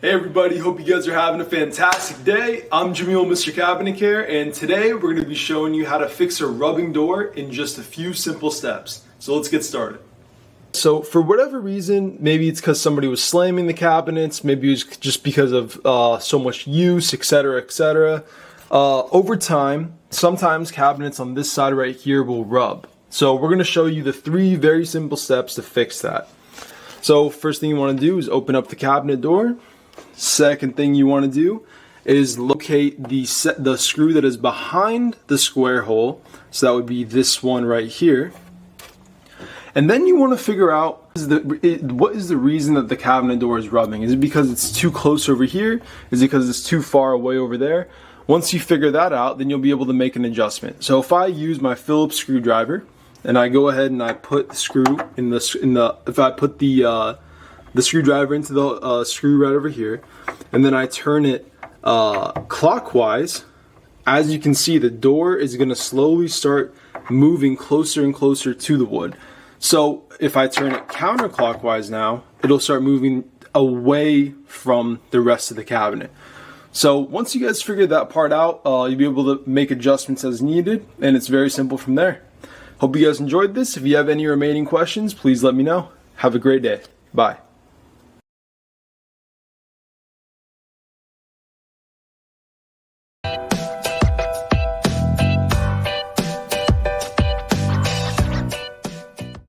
Hey everybody, hope you guys are having a fantastic day. I'm Jamil, Mr. Cabinet Care, and today we're going to be showing you how to fix a rubbing door in just a few simple steps. So let's get started. So for whatever reason, maybe it's because somebody was slamming the cabinets, maybe it was just because of so much use, etc. Over time, sometimes cabinets on this side right here will rub. So we're going to show you the 3 very simple steps to fix that. So first thing you want to do is open up the cabinet door. Second thing you want to do is locate the screw that is behind the square hole. So that would be this one right here. And then you want to figure out what is the reason that the cabinet door is rubbing. Is it because it's too close over here? Is it because it's too far away over there? Once you figure that out, then you'll be able to make an adjustment. So if I use my Phillips screwdriver and I go ahead and I put the screw if I put the screwdriver into the screw right over here, and then I turn it clockwise, as you can see, the door is going to slowly start moving closer and closer to the wood. So if I turn it counterclockwise now, it'll start moving away from the rest of the cabinet. So once you guys figure that part out, you'll be able to make adjustments as needed, and it's very simple from there. Hope you guys enjoyed this. If you have any remaining questions, please let me know. Have a great day. Bye.